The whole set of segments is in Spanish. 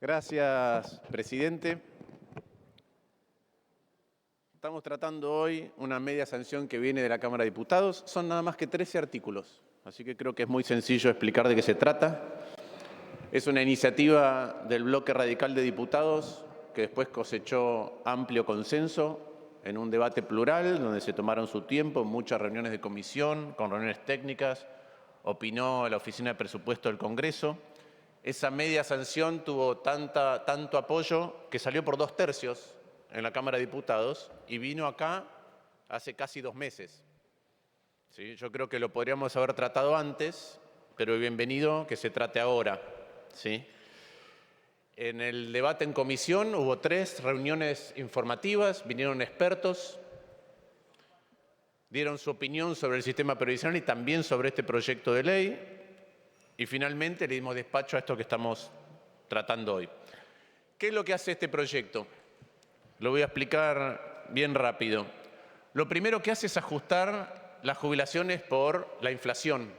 Gracias, presidente. Estamos tratando hoy una media sanción que viene de la Cámara de Diputados. Son nada más que 13 artículos, así que creo que es muy sencillo explicar de qué se trata. Es una iniciativa del bloque radical de diputados que después cosechó amplio consenso en un debate plural donde se tomaron su tiempo, muchas reuniones de comisión, con reuniones técnicas, opinó la Oficina de Presupuesto del Congreso. Esa media sanción tuvo tanto apoyo que salió por 2/3 en la Cámara de Diputados y vino acá hace casi 2 meses. ¿Sí? Yo creo que lo podríamos haber tratado antes, pero bienvenido que se trate ahora. ¿Sí? En el debate en comisión hubo 3 reuniones informativas, vinieron expertos, dieron su opinión sobre el sistema previsional y también sobre este proyecto de ley. Y finalmente le dimos despacho a esto que estamos tratando hoy. ¿Qué es lo que hace este proyecto? Lo voy a explicar bien rápido. Lo primero que hace es ajustar las jubilaciones por la inflación.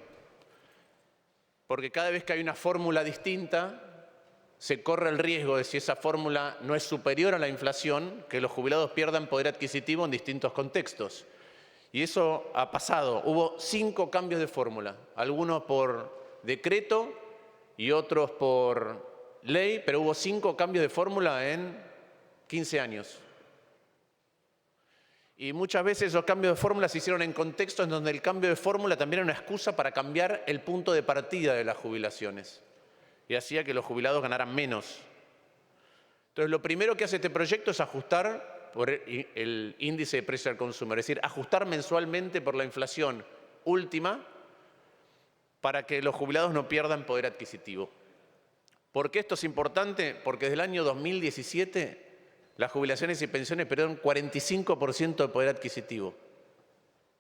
Porque cada vez que hay una fórmula distinta, se corre el riesgo de, si esa fórmula no es superior a la inflación, que los jubilados pierdan poder adquisitivo en distintos contextos. Y eso ha pasado. Hubo 5 cambios de fórmula, algunos por decreto y otros por ley, pero hubo 5 cambios de fórmula en 15 años. Y muchas veces esos cambios de fórmula se hicieron en contextos en donde el cambio de fórmula también era una excusa para cambiar el punto de partida de las jubilaciones. Y hacía que los jubilados ganaran menos. Entonces, lo primero que hace este proyecto es ajustar por el índice de precio al consumidor, es decir, ajustar mensualmente por la inflación última para que los jubilados no pierdan poder adquisitivo. ¿Por qué esto es importante? Porque desde el año 2017 las jubilaciones y pensiones perdieron 45% de poder adquisitivo.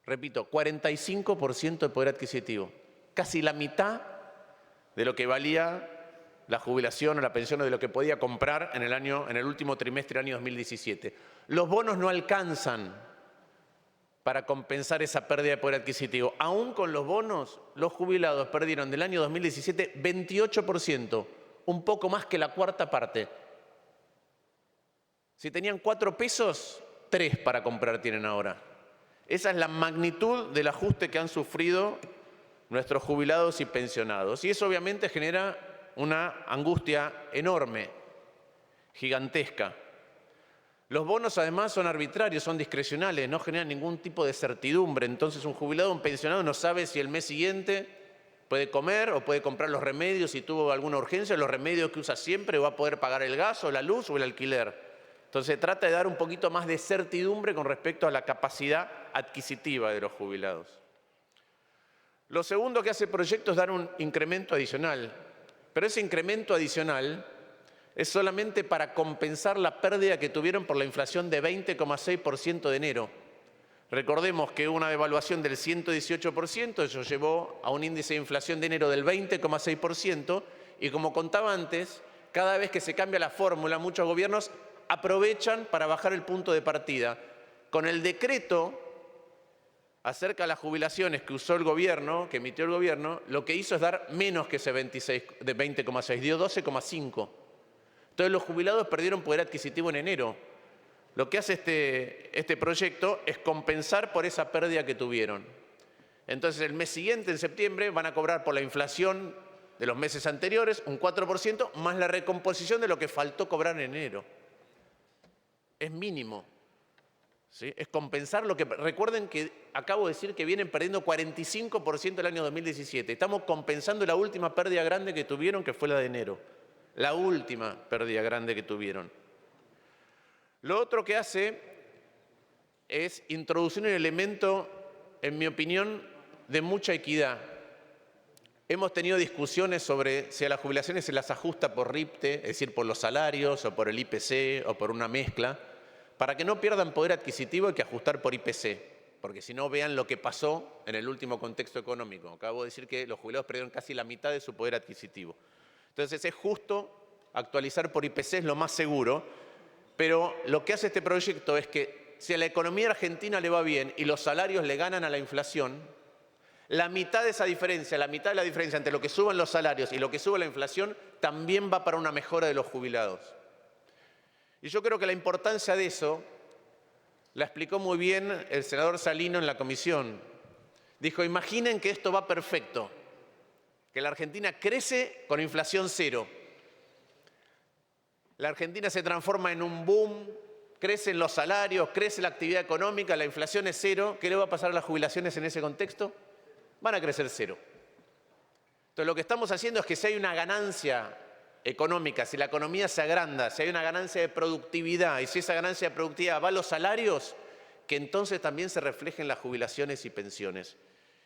Repito, 45% de poder adquisitivo. Casi la mitad de lo que valía la jubilación o la pensión o de lo que podía comprar en el último trimestre del año 2017. Los bonos no alcanzan para compensar esa pérdida de poder adquisitivo. Aún con los bonos, los jubilados perdieron del año 2017 28%, un poco más que la cuarta parte. Si tenían 4 pesos, 3 para comprar tienen ahora. Esa es la magnitud del ajuste que han sufrido nuestros jubilados y pensionados. Y eso obviamente genera una angustia enorme, gigantesca. Los bonos además son arbitrarios, son discrecionales, no generan ningún tipo de certidumbre. Entonces un jubilado o un pensionado no sabe si el mes siguiente puede comer o puede comprar los remedios si tuvo alguna urgencia, los remedios que usa siempre, o va a poder pagar el gas o la luz o el alquiler. Entonces se trata de dar un poquito más de certidumbre con respecto a la capacidad adquisitiva de los jubilados. Lo segundo que hace el proyecto es dar un incremento adicional, pero ese incremento adicional es solamente para compensar la pérdida que tuvieron por la inflación de 20,6% de enero. Recordemos que hubo una devaluación del 118%, eso llevó a un índice de inflación de enero del 20,6%, y como contaba antes, cada vez que se cambia la fórmula, muchos gobiernos aprovechan para bajar el punto de partida. Con el decreto acerca de las jubilaciones que usó el gobierno, que emitió el gobierno, lo que hizo es dar menos que ese 20,6, dio 12,5. Entonces los jubilados perdieron poder adquisitivo en enero. Lo que hace este proyecto es compensar por esa pérdida que tuvieron. Entonces el mes siguiente, en septiembre, van a cobrar por la inflación de los meses anteriores un 4% más la recomposición de lo que faltó cobrar en enero. Es mínimo. ¿Sí? Es compensar lo que... Recuerden que acabo de decir que vienen perdiendo 45% el año 2017. Estamos compensando la última pérdida grande que tuvieron, que fue la de enero. La última pérdida grande que tuvieron. Lo otro que hace es introducir un elemento, en mi opinión, de mucha equidad. Hemos tenido discusiones sobre si a las jubilaciones se las ajusta por RIPTE, es decir, por los salarios, o por el IPC, o por una mezcla. Para que no pierdan poder adquisitivo hay que ajustar por IPC, porque si no, vean lo que pasó en el último contexto económico. Acabo de decir que los jubilados perdieron casi la mitad de su poder adquisitivo. Entonces es justo actualizar por IPC, es lo más seguro, pero lo que hace este proyecto es que si a la economía argentina le va bien y los salarios le ganan a la inflación, La mitad de esa diferencia, la mitad de la diferencia entre lo que suban los salarios y lo que sube la inflación, también va para una mejora de los jubilados. Y yo creo que la importancia de eso la explicó muy bien el senador Salino en la comisión. Dijo, imaginen que esto va perfecto, que la Argentina crece con inflación cero. La Argentina se transforma en un boom, crecen los salarios, crece la actividad económica, la inflación es cero. ¿Qué le va a pasar a las jubilaciones en ese contexto? Van a crecer cero. Entonces, lo que estamos haciendo es que si hay una ganancia económica, si la economía se agranda, si hay una ganancia de productividad y si esa ganancia de productividad va a los salarios, que entonces también se reflejen las jubilaciones y pensiones.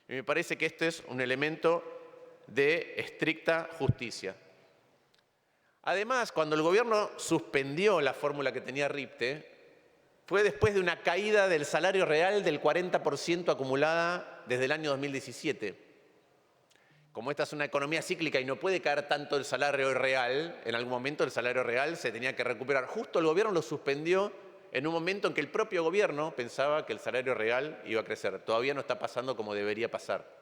Y me parece que este es un elemento de estricta justicia. Además, cuando el gobierno suspendió la fórmula que tenía RIPTE, fue después de una caída del salario real del 40% acumulada desde el año 2017. Como esta es una economía cíclica y no puede caer tanto el salario real, en algún momento el salario real se tenía que recuperar. Justo el gobierno lo suspendió en un momento en que el propio gobierno pensaba que el salario real iba a crecer. Todavía no está pasando como debería pasar.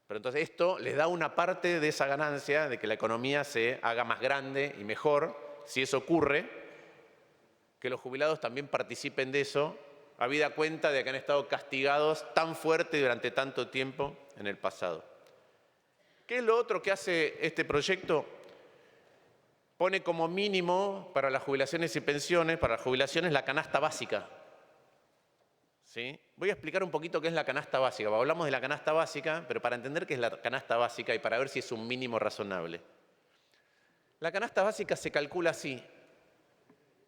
Pero entonces esto les da una parte de esa ganancia de que la economía se haga más grande y mejor. Si eso ocurre, que los jubilados también participen de eso, habida cuenta de que han estado castigados tan fuerte durante tanto tiempo en el pasado. ¿Qué es lo otro que hace este proyecto? Pone como mínimo para las jubilaciones y pensiones, para las jubilaciones, la canasta básica. ¿Sí? Voy a explicar un poquito qué es la canasta básica. Hablamos de la canasta básica, pero para entender qué es la canasta básica y para ver si es un mínimo razonable. La canasta básica se calcula así.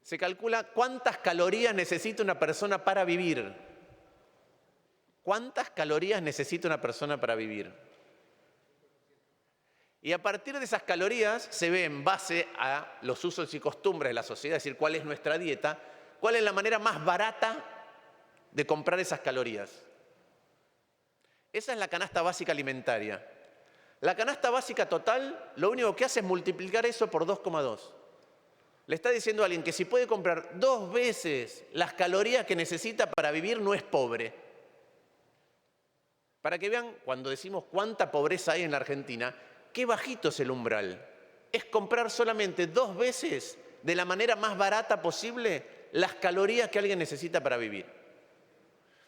Se calcula cuántas calorías necesita una persona para vivir. ¿Cuántas calorías necesita una persona para vivir? Y a partir de esas calorías se ve en base a los usos y costumbres de la sociedad, es decir, cuál es nuestra dieta, cuál es la manera más barata de comprar esas calorías. Esa es la canasta básica alimentaria. La canasta básica total, lo único que hace es multiplicar eso por 2,2. Le está diciendo a alguien que si puede comprar 2 veces las calorías que necesita para vivir, no es pobre. Para que vean, cuando decimos cuánta pobreza hay en la Argentina, qué bajito es el umbral. Es comprar solamente 2 veces, de la manera más barata posible, las calorías que alguien necesita para vivir.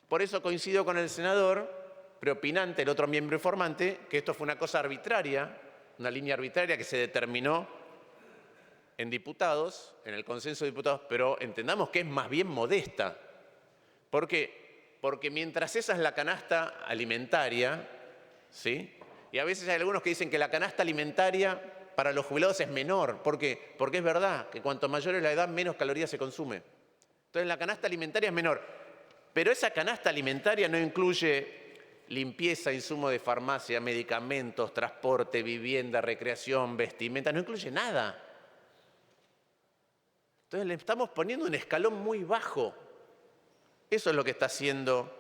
Por eso coincido con el senador preopinante, el otro miembro informante, que esto fue una cosa arbitraria, una línea arbitraria que se determinó en diputados, en el consenso de diputados, pero entendamos que es más bien modesta. ¿Por qué? Porque mientras esa es la canasta alimentaria, ¿sí? Y a veces hay algunos que dicen que la canasta alimentaria para los jubilados es menor. ¿Por qué? Porque es verdad que cuanto mayor es la edad, menos calorías se consume. Entonces la canasta alimentaria es menor. Pero esa canasta alimentaria no incluye limpieza, insumo de farmacia, medicamentos, transporte, vivienda, recreación, vestimenta, no incluye nada. Entonces le estamos poniendo un escalón muy bajo. Eso es lo que está haciendo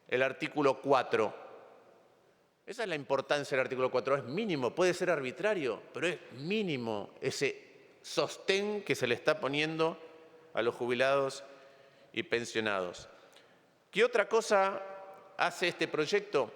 el artículo 4. Esa es la importancia del artículo 4. Es mínimo, puede ser arbitrario, pero es mínimo ese sostén que se le está poniendo a los jubilados y pensionados. ¿Qué otra cosa hace este proyecto?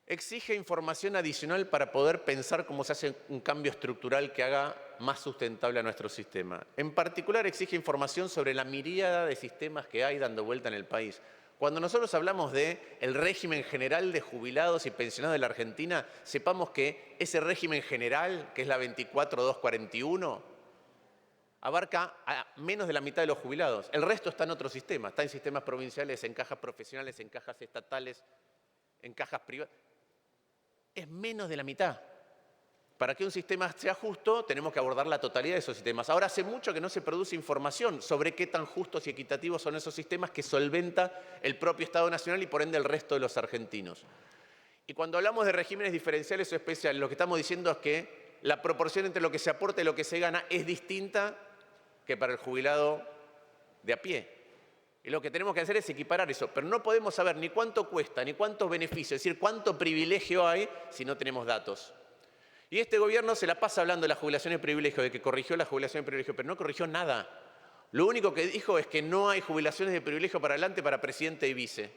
Exige información adicional para poder pensar cómo se hace un cambio estructural que haga más sustentable a nuestro sistema. En particular, exige información sobre la miríada de sistemas que hay dando vuelta en el país. Cuando nosotros hablamos del régimen general de jubilados y pensionados de la Argentina, sepamos que ese régimen general, que es la 24241, abarca a menos de la mitad de los jubilados. El resto está en otros sistemas. Está en sistemas provinciales, en cajas profesionales, en cajas estatales, en cajas privadas. Es menos de la mitad. Para que un sistema sea justo, tenemos que abordar la totalidad de esos sistemas. Ahora hace mucho que no se produce información sobre qué tan justos y equitativos son esos sistemas que solventa el propio Estado Nacional y por ende el resto de los argentinos. Y cuando hablamos de regímenes diferenciales o especiales, lo que estamos diciendo es que la proporción entre lo que se aporta y lo que se gana es distinta que para el jubilado de a pie. Y lo que tenemos que hacer es equiparar eso, pero no podemos saber ni cuánto cuesta, ni cuántos beneficios, es decir, cuánto privilegio hay si no tenemos datos. Y este gobierno se la pasa hablando de la jubilación de privilegio, de que corrigió la jubilación de privilegio, pero no corrigió nada. Lo único que dijo es que no hay jubilaciones de privilegio para adelante para presidente y vice.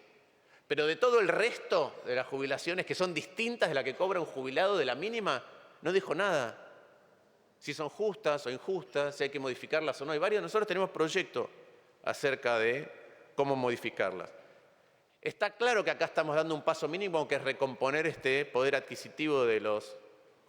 Pero de todo el resto de las jubilaciones, que son distintas de la que cobra un jubilado de la mínima, no dijo nada. Si son justas o injustas, si hay que modificarlas o no. Hay varios, nosotros tenemos proyectos acerca de cómo modificarlas. Está claro que acá estamos dando un paso mínimo, que es recomponer este poder adquisitivo de los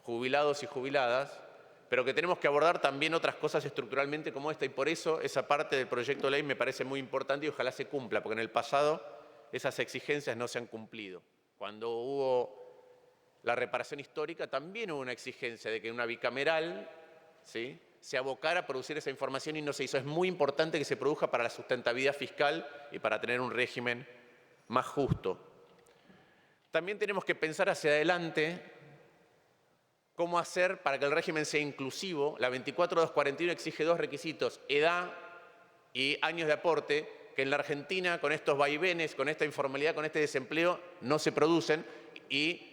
jubilados y jubiladas, pero que tenemos que abordar también otras cosas estructuralmente como esta, y por eso esa parte del proyecto de ley me parece muy importante y ojalá se cumpla, porque en el pasado esas exigencias no se han cumplido. Cuando hubo la reparación histórica también hubo una exigencia de que una bicameral, ¿sí?, se abocara a producir esa información y no se hizo. Es muy importante que se produzca para la sustentabilidad fiscal y para tener un régimen más justo. También tenemos que pensar hacia adelante cómo hacer para que el régimen sea inclusivo. La 24241 exige dos requisitos: edad y años de aporte, que en la Argentina, con estos vaivenes, con esta informalidad, con este desempleo, no se producen, y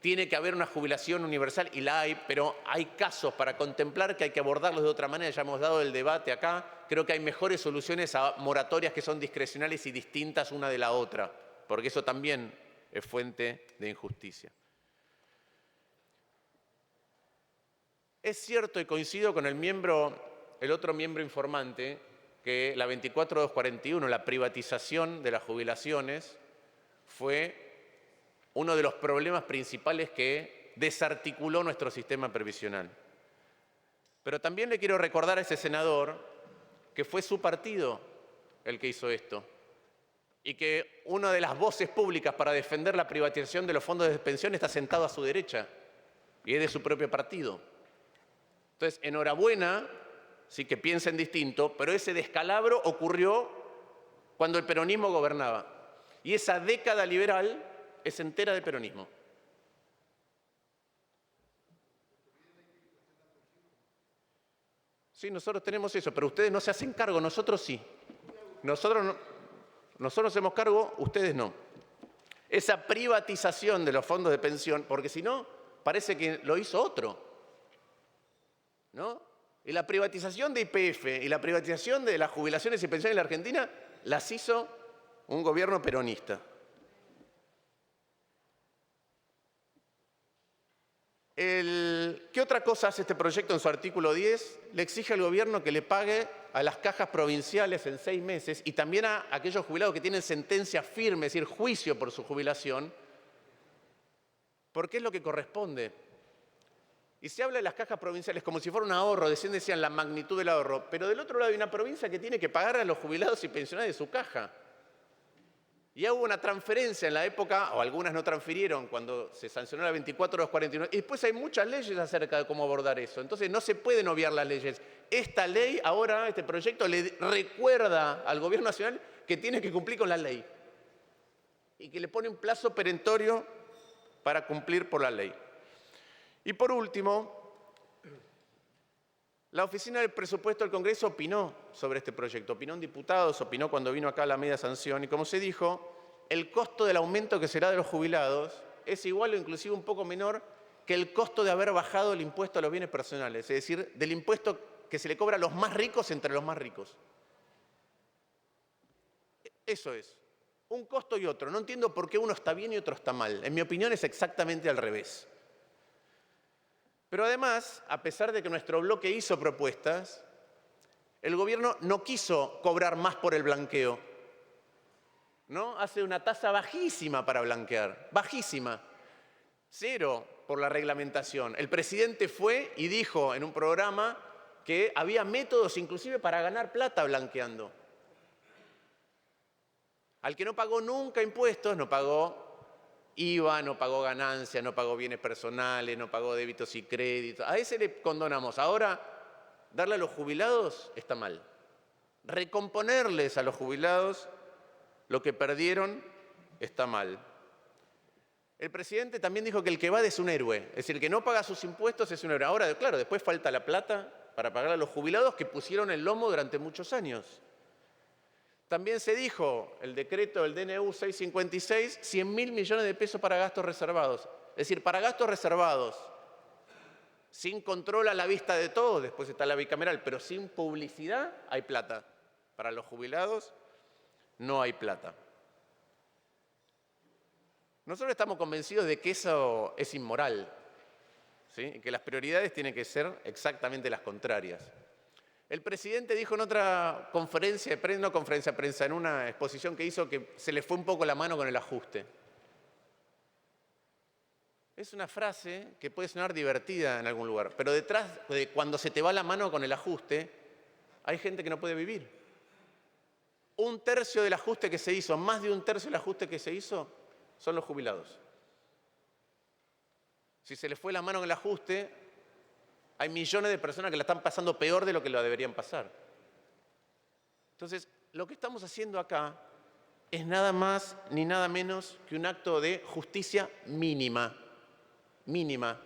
tiene que haber una jubilación universal, y la hay, pero hay casos para contemplar que hay que abordarlos de otra manera. Ya hemos dado el debate acá. Creo que hay mejores soluciones a moratorias que son discrecionales y distintas una de la otra, porque eso también es fuente de injusticia. Es cierto, y coincido con el otro miembro informante, que la 24241, la privatización de las jubilaciones, fue uno de los problemas principales que desarticuló nuestro sistema previsional. Pero también le quiero recordar a ese senador que fue su partido el que hizo esto, y que una de las voces públicas para defender la privatización de los fondos de pensión está sentado a su derecha, y es de su propio partido. Entonces, enhorabuena, sí, que piensen distinto, pero ese descalabro ocurrió cuando el peronismo gobernaba. Y esa década liberal es entera de peronismo. Sí, nosotros tenemos eso, pero ustedes no se hacen cargo, nosotros sí. Nosotros hacemos cargo, ustedes no. Esa privatización de los fondos de pensión, porque si no, parece que lo hizo otro, ¿no? Y la privatización de YPF y la privatización de las jubilaciones y pensiones en la Argentina las hizo un gobierno peronista. ¿Qué otra cosa hace este proyecto en su artículo 10? Le exige al gobierno que le pague a las cajas provinciales en 6 meses y también a aquellos jubilados que tienen sentencia firme, es decir, juicio por su jubilación, porque es lo que corresponde. Y se habla de las cajas provinciales como si fuera un ahorro, decían la magnitud del ahorro, pero del otro lado hay una provincia que tiene que pagar a los jubilados y pensionados de su caja. Ya hubo una transferencia en la época, o algunas no transfirieron cuando se sancionó la 24241, y después hay muchas leyes acerca de cómo abordar eso. Entonces no se pueden obviar las leyes. Esta ley, ahora, este proyecto, le recuerda al Gobierno Nacional que tiene que cumplir con la ley y que le pone un plazo perentorio para cumplir por la ley. Y por último, la Oficina del Presupuesto del Congreso opinó sobre este proyecto, opinó en diputados, opinó cuando vino acá la media sanción, y como se dijo, el costo del aumento que será de los jubilados es igual o inclusive un poco menor que el costo de haber bajado el impuesto a los bienes personales, es decir, del impuesto que se le cobra a los más ricos entre los más ricos. Eso es, un costo y otro. No entiendo por qué uno está bien y otro está mal. En mi opinión es exactamente al revés. Pero además, a pesar de que nuestro bloque hizo propuestas, el gobierno no quiso cobrar más por el blanqueo, ¿no? Hace una tasa bajísima para blanquear, bajísima, 0 por la reglamentación. El presidente fue y dijo en un programa que había métodos inclusive para ganar plata blanqueando. Al que no pagó nunca impuestos, no pagó IVA, no pagó ganancia, no pagó bienes personales, no pagó débitos y créditos. A ese le condonamos. Ahora, darle a los jubilados está mal. Recomponerles a los jubilados lo que perdieron está mal. El presidente también dijo que el que evade es un héroe. Es decir, el que no paga sus impuestos es un héroe. Ahora, claro, después falta la plata para pagar a los jubilados que pusieron el lomo durante muchos años. También se dijo, el decreto del DNU 656, 100.000 millones de pesos para gastos reservados. Es decir, para gastos reservados sin control a la vista de todos, después está la bicameral, pero sin publicidad hay plata. Para los jubilados no hay plata. Nosotros estamos convencidos de que eso es inmoral, ¿sí? Y que las prioridades tienen que ser exactamente las contrarias. El presidente dijo en otra conferencia de prensa, no conferencia de prensa, en una exposición que hizo que se le fue un poco la mano con el ajuste. Es una frase que puede sonar divertida en algún lugar, pero detrás de cuando se te va la mano con el ajuste, hay gente que no puede vivir. Un tercio del ajuste que se hizo, más de un tercio del ajuste que se hizo, son los jubilados. Si se les fue la mano en el ajuste, hay millones de personas que la están pasando peor de lo que lo deberían pasar. Entonces, lo que estamos haciendo acá es nada más ni nada menos que un acto de justicia mínima. Mínima.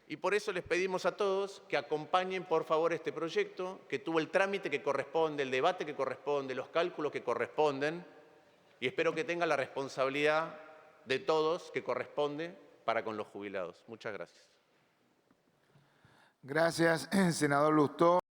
Y por eso les pedimos a todos que acompañen, por favor, este proyecto, que tuvo el trámite que corresponde, el debate que corresponde, los cálculos que corresponden, y espero que tenga la responsabilidad de todos que corresponde para con los jubilados. Muchas gracias. Gracias, senador Lustó.